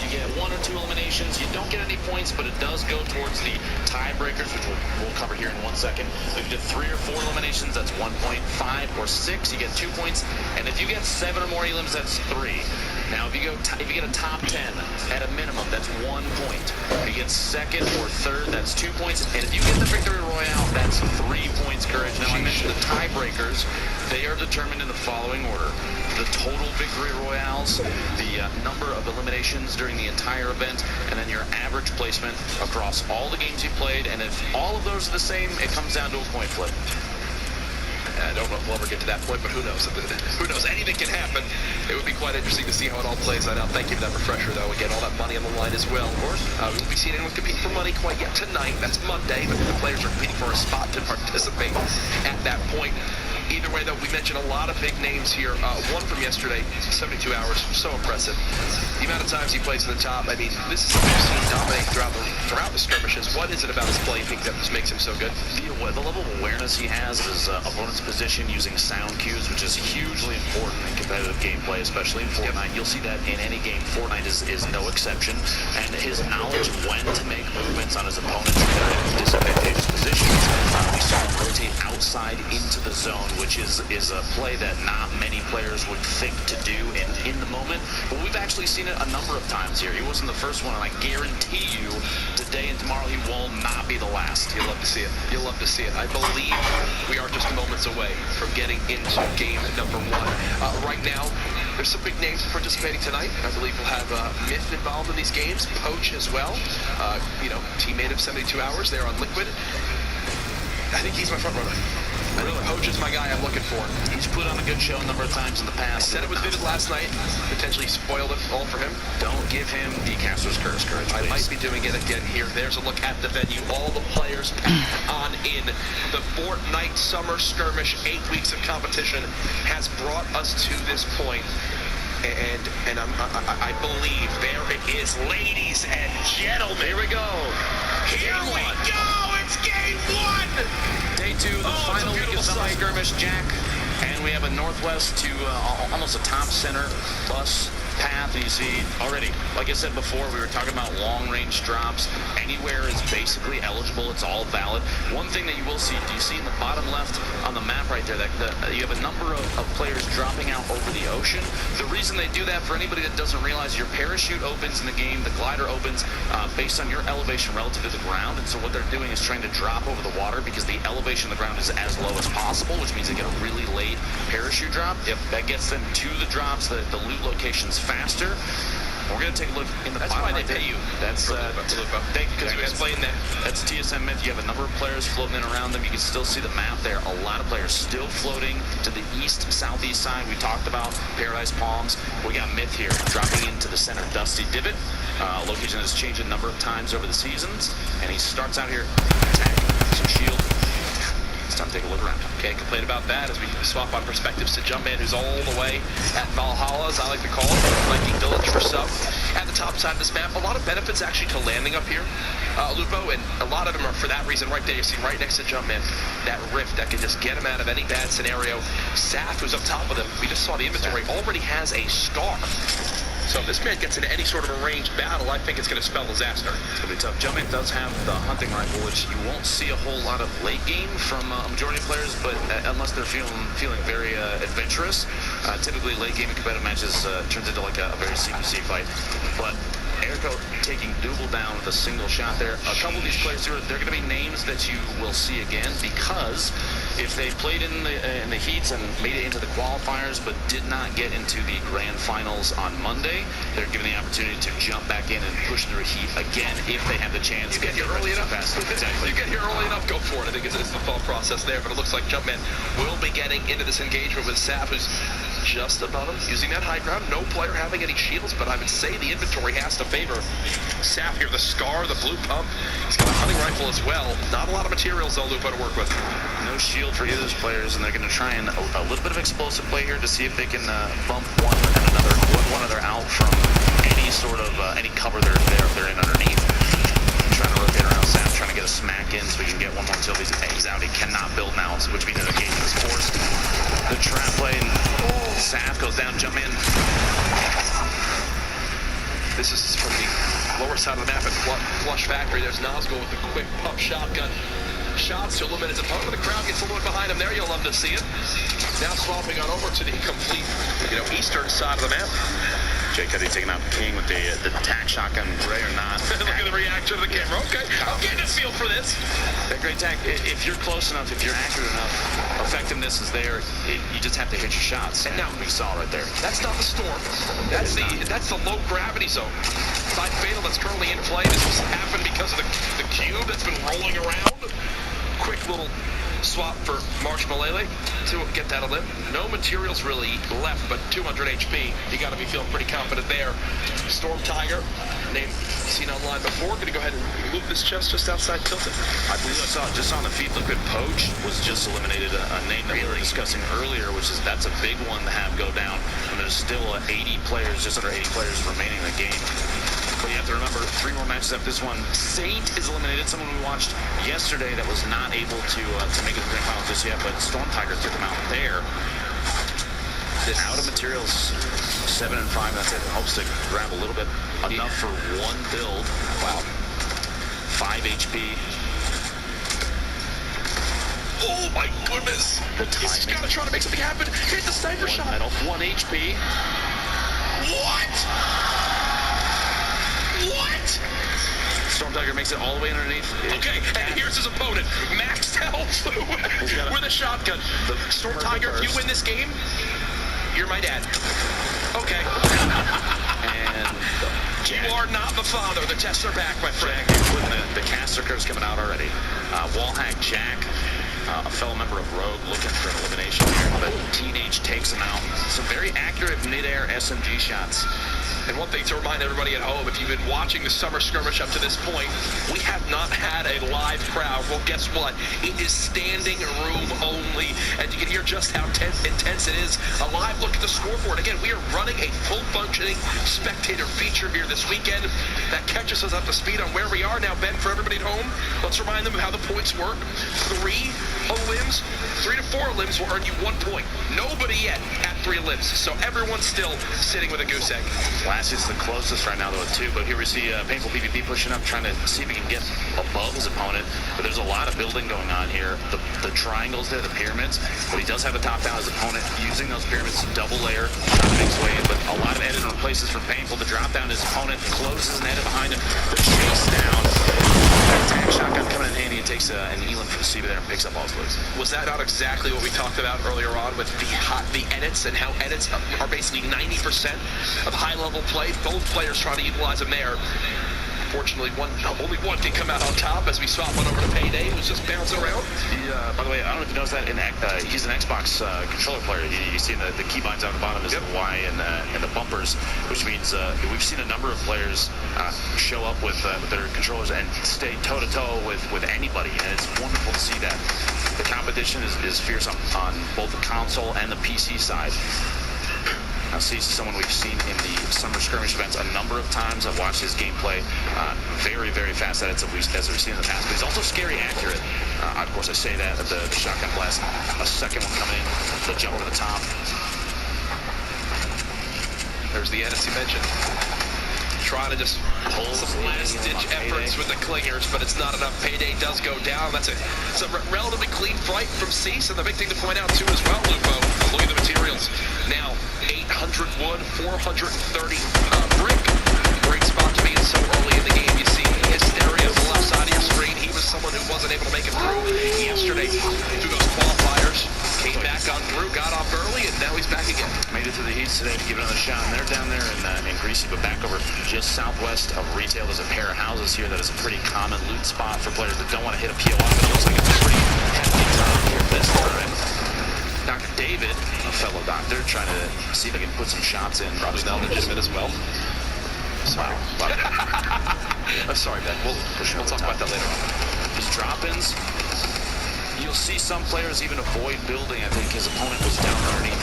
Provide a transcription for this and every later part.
you get 1 or 2 eliminations, you don't get any points, but it does go towards the tiebreakers, which we'll cover here in 1 second. So if you did 3 or 4 eliminations, that's 1 point. 5 or 6, you get 2 points. And if you get 7 or more elims, that's 3. Now, if you get a top 10 at a minimum, that's 1 point. If you get second or third, that's 2 points. And if you get the victory royale, that's 3 points, Courage. Now, I mentioned the tiebreakers. They are determined in the following order: the total victory royales, the number of eliminations during the entire event, and then your average placement across all the games you played. And if all of those are the same, it comes down to a coin flip. I don't know if we'll ever get to that point, but who knows? Who knows? Anything can happen. It would be quite interesting to see how it all plays out. Thank you for that refresher, though. Again, all that money on the line as well. Of course, we won't be seeing anyone compete for money quite yet tonight. That's Monday, but the players are competing for a spot to participate at that point. Either way, though, we mentioned a lot of big names here. One from yesterday, 72 hours, so impressive. The amount of times he plays in the top, I mean, this is something we've seen dominate throughout the skirmishes. What is it about his play, you think, that just makes him so good? The level of awareness he has of his opponent's position using sound cues, which is hugely important in competitive gameplay, especially in Fortnite. You'll see that in any game. Fortnite is no exception. And his knowledge of when to make movements on his opponent's disadvantageous positions. We saw him rotate outside into the zone, which is a play that not many players would think to do in the moment. But we've actually seen it a number of times here. He wasn't the first one, and I guarantee you today and tomorrow he will not be the last. You'll love to see it. You'll love to see it. I believe we are just moments away from getting into game number 1. Right now, there's some big names participating tonight. I believe we'll have Myth involved in these games, Poach as well. Teammate of 72 Hours there on Liquid. I think he's my front runner. Really, Poach is my guy I'm looking for. He's put on a good show a number of times in the past. I said it was vivid last night. Potentially spoiled it all for him. Don't give him the caster's curse, Courage, I might be doing it again here. There's a look at the venue. All the players on in. The Fortnite Summer Skirmish, 8 weeks of competition, has brought us to this point. And I believe there it is, ladies and gentlemen. Here we go. Here we go. It's game 1. Day 2, the final week of Summer Skirmish, Jack. And we have a northwest to almost a top center bus path. You see already, like I said before, we were talking about long-range drops. Anywhere is basically eligible. It's all valid. One thing that you will see, do you see in the bottom left on the map right there, that you have a number of players dropping out over the ocean. The reason they do that, for anybody that doesn't realize, your parachute opens in the game, the glider opens based on your elevation relative to the ground. And so what they're doing is trying to drop over the water because the elevation of the ground is as low as possible, which means they get a really late parachute drop. If that gets them to the drops, the loot locations faster. We're going to take a look in the bottom right there. That's why they pay you. That's because you explained that. That's TSM Myth. You have a number of players floating in around them. You can still see the map there. A lot of players still floating to the east, southeast side. We talked about Paradise Palms. We got Myth here dropping into the center Dusty Divot. Location has changed a number of times over the seasons. And he starts out here attacking some shield. Time to take a look around. Can't complain about that as we swap on perspectives to Jumpman, who's all the way at Valhalla, as I like to call it, Viking Village for some. At the top side of this map, a lot of benefits actually to landing up here, Lupo, and a lot of them are for that reason right there. You see right next to Jumpman, that rift that can just get him out of any bad scenario. Saf, who's up top with him, we just saw the inventory, already has a scar. So if this man gets into any sort of a ranged battle, I think it's going to spell disaster. It's going to be tough. Jumpman does have the hunting rifle, which you won't see a whole lot of late game from a majority of players, but unless they're feeling very adventurous. Typically late game in competitive matches turns into like a very CQC fight. But Airco taking Dougal down with a single shot there. A couple of these players, they're going to be names that you will see again, because if they played in the heats and made it into the qualifiers but did not get into the grand finals on Monday, they're given the opportunity to jump back in and push through heat again if they have the chance. You get here early enough. Exactly. You get here early enough, go for it. I think it's the thought process there, but it looks like Jumpman will be getting into this engagement with Saf, who's just above him, using that high ground. No player having any shields, but I would say the inventory has to favor Saf here. The scar, the blue pump. He's got a hunting rifle as well. Not a lot of materials, though, Lupo, to work with. No shield for either of those players, and they're going to try and a little bit of explosive play here to see if they can bump one another out from any sort of any cover they're in underneath. Trying to rotate around Saf, trying to get a smack in so we can get one more until these eggs out. He cannot build now, which means the engagement is forced. The trap play, and Saf goes down, Jumpman. This is from the lower side of the map at Flush Factory. There's Nazgul with the quick pump shotgun. Shots to eliminate his opponent. The crowd gets a little bit behind him there. You'll love to see it. Now swapping on over to the complete, eastern side of the map. Jay Cuddy taking out King with the tack shotgun, Ray or not. Look at the reaction of the camera. Okay, I'm getting a feel for this. That great tack. If you're close enough, if you're accurate enough, effectiveness is there. You just have to hit your shots. And now we saw right there. That's not the storm. That's the low gravity zone. Side fatal that's currently in play. This was happened because of the cube that's been rolling around. Quick little swap for Marshmallow to get that a limb. No materials really left, but 200 HP. You got to be feeling pretty confident there. Storm Tiger, name seen online before. Going to go ahead and move this chest just outside Tilted. I believe I saw it just on the feed. Look at Poach was just eliminated. A name that we were discussing earlier, which is that's a big one to have go down. And there's still 80 players, just under 80 players remaining in the game. But you have to remember, 3 more matches after this one. Saint is eliminated, someone we watched yesterday that was not able to make it to the grand final just yet, but Storm Tiger took him out there. Out of materials, 7 and 5, that's it. Hopes to grab a little bit, enough for one build. Wow. 5 HP. Oh my goodness! He's got to try to make something happen. Hit the sniper shot. Medal, 1 HP. What? Storm Tiger makes it all the way underneath. Okay, and here's his opponent, maxed health with a shotgun. Storm Tiger, if you win this game, you're my dad. Okay. And you are not the father. The tests are back, my friend. The caster curve's coming out already. Wallhack Jack, a fellow member of Rogue, looking for an elimination here, but Teenage takes him out. Some very accurate mid-air SMG shots. And one thing to remind everybody at home, if you've been watching the summer skirmish up to this point, we have not had a live crowd. Well, guess what? It is standing room only. And you can hear just how intense it is. A live look at the scoreboard. Again, we are running a full-functioning spectator feature here this weekend that catches us up to speed on where we are. Now, Ben, for everybody at home, let's remind them of how the points work. 3 limbs, 3 to 4 limbs will earn you 1 point. Nobody yet at 3 limbs. So everyone's still sitting with a goose egg. Lass is the closest right now, though, at 2. But here we see Painful PvP pushing up, trying to see if he can get above his opponent. But there's a lot of building going on here. The triangles there, the pyramids. But he does have a top down his opponent, using those pyramids to double layer, trying to make his way in. But a lot of edit replaces from Painful. The drop down, his opponent closes an edit behind him. The chase down. Attack shotgun coming in handy and takes an Elam from the CB there and picks up all his loot. Was that not exactly what we talked about earlier on with the edits and how edits are basically 90% of high-level play? Both players trying to utilize them there. Unfortunately, only one can come out on top as we swap one over to Payday, who's just bouncing around. By the way, I don't know if you noticed that, he's an Xbox controller player. You see the keybinds on the bottom is the Y and the bumpers, which means we've seen a number of players show up with their controllers and stay toe-to-toe with anybody, and it's wonderful to see that. The competition is fierce on both the console and the PC side. Now, Cease is someone we've seen in the summer skirmish events a number of times. I've watched his gameplay. Very, very fast edits as we've seen in the past. But he's also scary accurate. Of course, I say that at the shotgun blast. A second one coming in, the jump over the top. There's the edits you mentioned. Trying to just pull some last-ditch efforts with the clingers, but it's not enough. Payday does go down. It's a relatively clean fight from Cease, and the big thing to point out, too, as well, Lupo, look at the materials. Now, 800 wood, 430 brick. Great spot to be in so early in the game. You see Hysteria on the left side of your screen. He was someone who wasn't able to make it through yesterday through those qualifiers. Came back on through, got off early, and now he's back again. Made it to the Heats today to give it another shot, and they're down there in Greasy, but back over just southwest of retail. There's a pair of houses here that is a pretty common loot spot for players that don't want to hit a POI, but it looks like it's a pretty hefty drop here this time. Dr. David, a fellow doctor, trying to see if he can put some shots in. Probably not legitimate as well. Wow. I'm sorry, Ben. We'll talk about that later on. His drop-ins. You'll see some players even avoid building. I think his opponent was down underneath.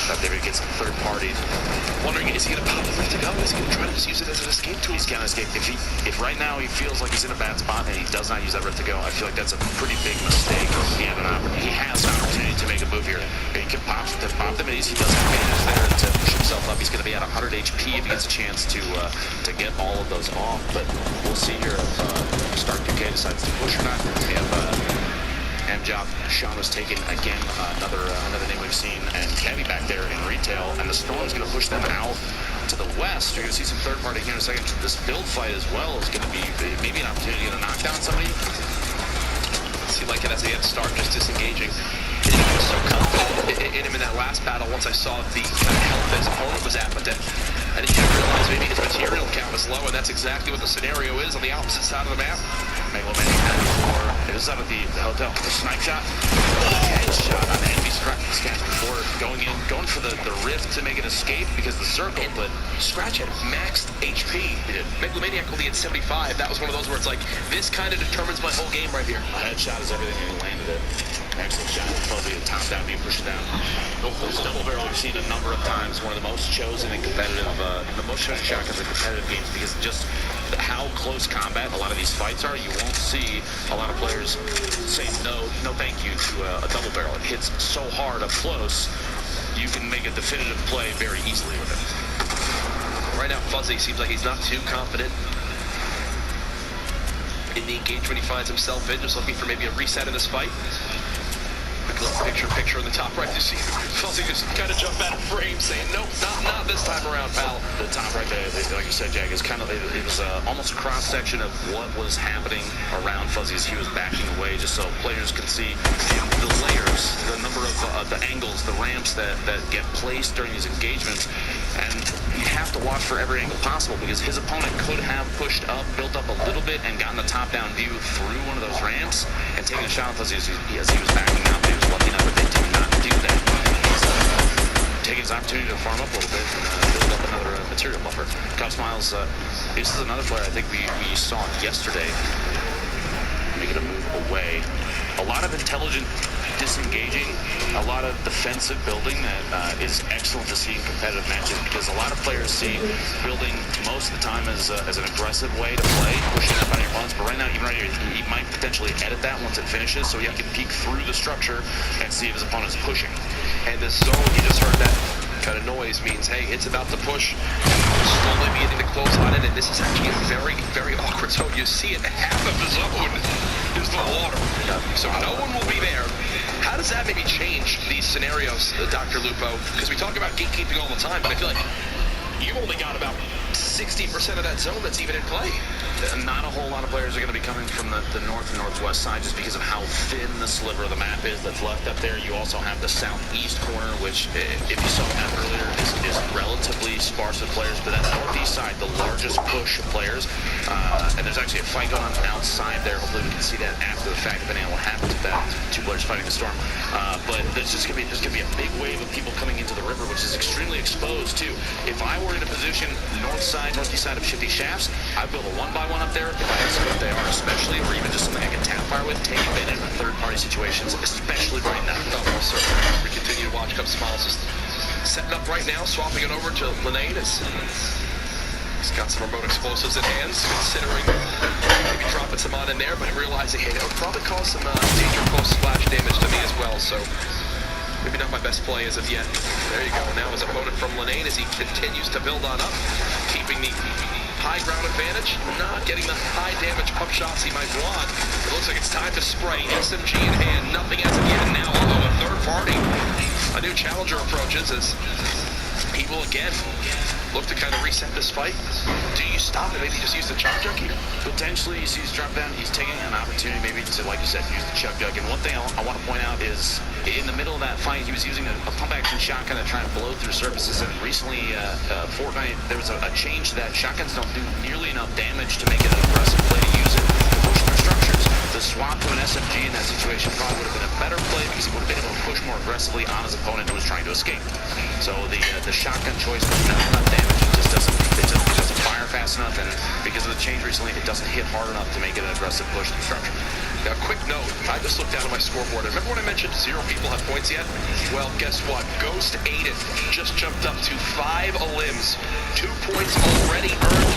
That David gets third-partied. Wondering, is he going to pop the lift to go? Is he going to try to just use it as an escape tool? He's going to escape. If right now he feels like he's in a bad spot and he does not use that rift to go, I feel like that's a pretty big mistake. He has an opportunity to make a move here. He can pop the minis. He does have manage there to push himself up. He's going to be at 100 HP key if he gets a chance to get all of those off. But we'll see here if Stark UK decides to push or not. We have M-Job, Sean was taking again another name we've seen, and Kevy back there in retail, and the Storm's going to push them out to the west. You're going to see some third party here in a second. This build fight as well is going to be maybe an opportunity to knock down somebody. See, like it as the start, just disengaging. I was so confident in him in that last battle once I saw the kind of health his opponent was at, but then I didn't realize maybe his material count is low, and that's exactly what the scenario is on the opposite side of the map. Megalomaniac had it before. It is out of the hotel. The snipe shot. Headshot on the enemy scratch before going for the rift to make an escape because of the circle, but Scratch had maxed HP. He did. Megalomaniac only had 75. That was one of those where it's like, this kind of determines my whole game right here. A headshot is everything, and he landed it. Excellent shot. Probably a top down being pushed down. Those double barrel we've seen a number of times. One of the most chosen and competitive, the most chosen shotguns in competitive games because just how close combat a lot of these fights are. You won't see a lot of players say no thank you to a double barrel. It hits so hard up close, you can make a definitive play very easily with it. Right now, Fuzzy seems like he's not too confident in the engagement he finds himself in, just looking for maybe a reset in this fight. Quick little picture in the top right. You see Fuzzy just kind of jump out of frame saying, nope, not this time around, pal. The top right there, like you said, Jack, is kind of, it was almost a cross-section of what was happening around Fuzzy as he was backing away, just so players could see the layers, the number of the angles, the ramps that get placed during these engagements. And you have to watch for every angle possible because his opponent could have pushed up, built up a little bit, and gotten the top-down view through one of those ramps and taken a shot at Fuzzy as he was backing out. He was lucky enough that they did not do that. He's taking his opportunity to farm up a little bit and build up another material buffer. Cub Smiles, this is another player I think we saw yesterday making a move away. A lot of intelligent disengaging, a lot of defensive building that is excellent to see in competitive matches because a lot of players see building most of the time as an aggressive way to play, pushing up on your opponents. But right now, even right here, he might potentially edit that once it finishes so he can peek through the structure and see if his opponent's pushing. And this zone, you just heard that kind of noise means, hey, it's about to push. Slowly beginning to close on it, and this is actually a very, very awkward zone. You see it, half of the zone is the water. So no one will be there. How does that maybe change these scenarios, Dr. Lupo? Because we talk about gatekeeping all the time, but I feel like you've only got about 60% of that zone that's even in play. Not a whole lot of players are going to be coming from the north and northwest side just because of how thin the sliver of the map is that's left up there. You also have the southeast corner, which, if you saw that earlier, is relatively sparse with players. But that northeast side, the largest push of players, and there's actually a fight going on outside there. Hopefully we can see that after the fact, depending on what happens with that. Two players fighting the storm. But there's going to be a big wave of people coming into the river, which is extremely exposed too. If I were in a position northeast side of Shifty Shafts, I'd build a 1x1 up there if I have some they are, especially, or even just something I can tap fire with, take advantage of third-party situations, especially right now. Oh, certainly. We continue to watch Cub Smiles just setting up right now, swapping it over to Linane as he's got some remote explosives in hands, considering maybe dropping some on in there, but realizing, hey, that would probably cause some danger close splash damage to me as well, so maybe not my best play as of yet. There you go. Now his opponent from Linane as he continues to build on up, keeping the high ground advantage, not getting the high damage pump shots he might want. It looks like it's time to spray. SMG in hand, nothing as of yet. Now, a third party. A new challenger approaches as people again look to kind of reset this fight. Do you stop and maybe just use the chuck jug here? Potentially, he sees drop down. He's taking an opportunity maybe to, like you said, use the chuck jug. And one thing I want to point out is in the middle of that fight, he was using a pump-action shotgun to try and blow through surfaces. And recently, Fortnite, there was a change that shotguns don't do nearly enough damage to make it an aggressive play to use it to push through structures. The swap to an SMG in that situation probably would have been a better play because he would have been able to push more aggressively on his opponent who was trying to escape. So the shotgun choice was not enough damage. It doesn't fire fast enough, and because of the change recently, it doesn't hit hard enough to make it an aggressive push through structure. Now, quick note, I just looked down at my scoreboard. Remember when I mentioned 0 people have points yet? Well, guess what? Ghost Aiden just jumped up to 5 elims. 2 points already earned.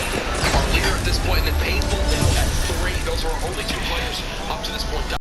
Our leader at this point, and then Painful at 3. Those are our only 2 players up to this point.